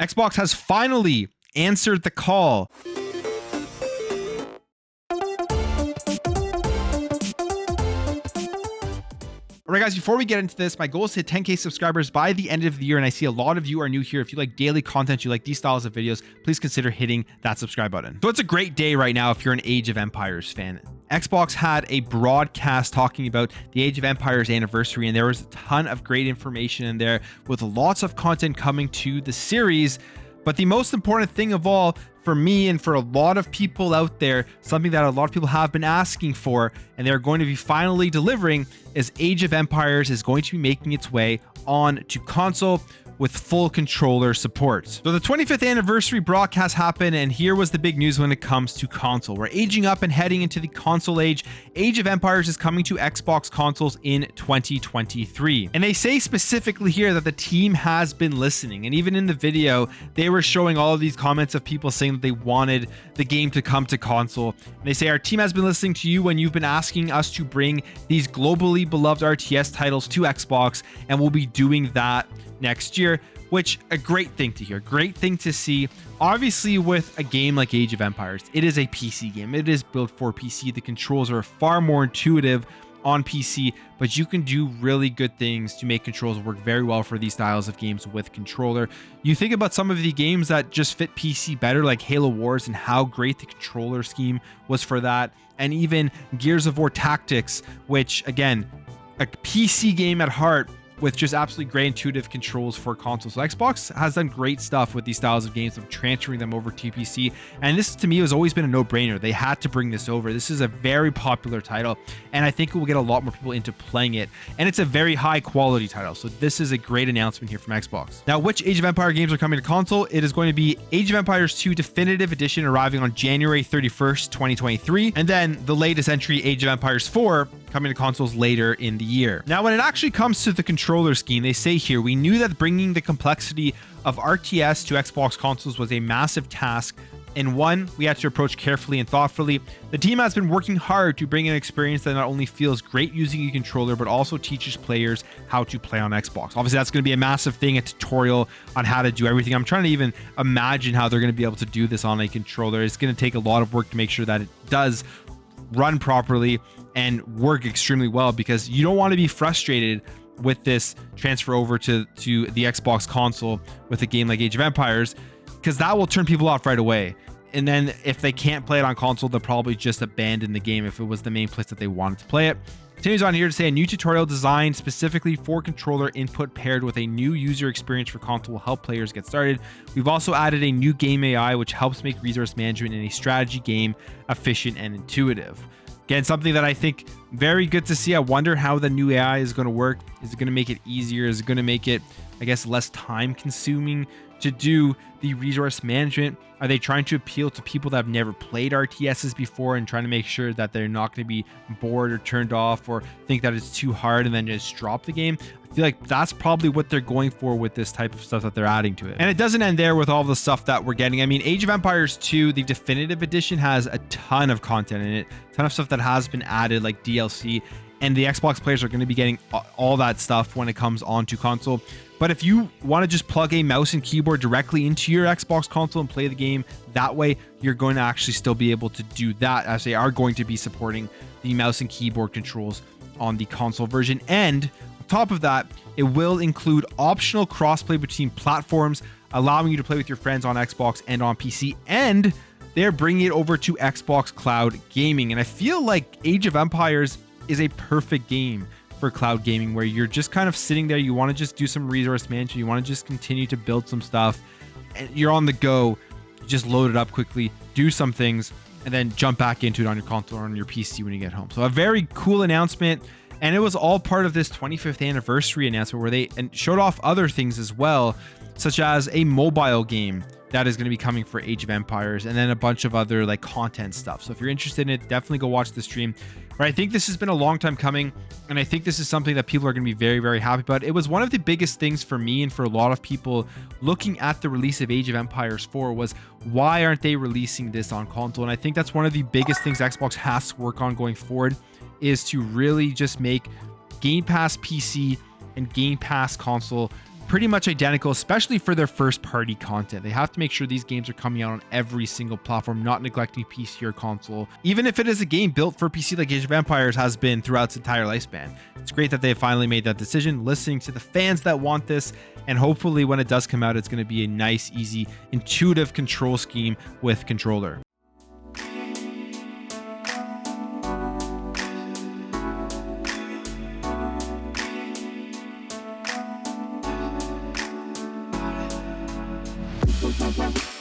Xbox has finally answered the call. All right, guys, before we get into this, my goal is to hit 10K subscribers by the end of the year, and I see a lot of you are new here. If you like daily content, you like these styles of videos, please consider hitting that subscribe button. So it's a great day right now if you're an Age of Empires fan. Xbox had a broadcast talking about the Age of Empires anniversary, and there was a ton of great information in there with lots of content coming to the series. But the most important thing of all, for me and for a lot of people out there, something that a lot of people have been asking for, and they're going to be finally delivering, is Age of Empires is going to be making its way on to console with full controller support. So the 25th anniversary broadcast happened, and here was the big news when it comes to console. We're aging up and heading into the console age. Age of Empires is coming to Xbox consoles in 2023. And they say specifically here that the team has been listening. And even in the video, they were showing all of these comments of people saying that they wanted the game to come to console. And they say, our team has been listening to you when you've been asking us to bring these globally beloved RTS titles to Xbox, and we'll be doing that next year, which a great thing to hear, great thing to see. Obviously, with a game like Age of Empires, it is a PC game. It is built for PC. The controls are far more intuitive on PC, but you can do really good things to make controls work very well for these styles of games with controller. You think about some of the games that just fit PC better, like Halo Wars, and how great the controller scheme was for that, and even Gears of War Tactics, which again, a PC game at heart, with just absolutely great intuitive controls for consoles. So Xbox has done great stuff with these styles of games, of transferring them over to PC. And this, to me, has always been a no-brainer. They had to bring this over. This is a very popular title, and I think it will get a lot more people into playing it. And it's a very high-quality title. So this is a great announcement here from Xbox. Now, which Age of Empires games are coming to console? It is going to be Age of Empires 2 Definitive Edition, arriving on January 31st, 2023. And then the latest entry, Age of Empires 4, coming to consoles later in the year. Now, when it actually comes to the controller scheme, they say here, we knew that bringing the complexity of RTS to Xbox consoles was a massive task, and one we had to approach carefully and thoughtfully. The team has been working hard to bring an experience that not only feels great using a controller, but also teaches players how to play on Xbox. Obviously, that's going to be a massive thing, a tutorial on how to do everything. I'm trying to even imagine how they're going to be able to do this on a controller. It's going to take a lot of work to make sure that it does run properly and work extremely well, because you don't want to be frustrated with this transfer over to the Xbox console with a game like Age of Empires, because that will turn people off right away. And then if they can't play it on console, they'll probably just abandon the game if it was the main place that they wanted to play it. Continues on here to say, a new tutorial designed specifically for controller input paired with a new user experience for console will help players get started. We've also added a new game AI, which helps make resource management in a strategy game efficient and intuitive. Again, something that I think very good to see. I wonder how the new AI is going to work. Is it going to make it easier? Is it going to make it, I guess, less time consuming to do the resource management? Are they trying to appeal to people that have never played RTSs before and trying to make sure that they're not going to be bored or turned off or think that it's too hard and then just drop the game? I feel like that's probably what they're going for with this type of stuff that they're adding to it. And it doesn't end there with all the stuff that we're getting. I mean, Age of Empires 2, the Definitive Edition, has a ton of content in it, a ton of stuff that has been added, like DLC, and the Xbox players are going to be getting all that stuff when it comes onto console. But if you want to just plug a mouse and keyboard directly into your Xbox console and play the game that way, you're going to actually still be able to do that, as they are going to be supporting the mouse and keyboard controls on the console version. And on top of that, it will include optional crossplay between platforms, allowing you to play with your friends on Xbox and on PC. And they're bringing it over to Xbox Cloud Gaming. And I feel like Age of Empires is a perfect game for cloud gaming, where you're just kind of sitting there, you want to just do some resource management, you want to just continue to build some stuff, and you're on the go, just load it up quickly, do some things, and then jump back into it on your console or on your PC when you get home. So a very cool announcement, and it was all part of this 25th anniversary announcement where they showed off other things as well, such as a mobile game that is going to be coming for Age of Empires, and then a bunch of other like content stuff. So if you're interested in it, definitely go watch the stream. But I think this has been a long time coming, and I think this is something that people are going to be very, very happy about. It was one of the biggest things for me and for a lot of people looking at the release of Age of Empires 4 was, why aren't they releasing this on console? And I think that's one of the biggest things Xbox has to work on going forward, is to really just make Game Pass PC and Game Pass console pretty much identical, especially for their first party content. They have to make sure these games are coming out on every single platform, not neglecting PC or console, even if it is a game built for PC like Age of Empires has been throughout its entire lifespan. It's great that they finally made that decision, listening to the fans that want this, and hopefully when it does come out, it's going to be a nice, easy, intuitive control scheme with controller. We'll be right back.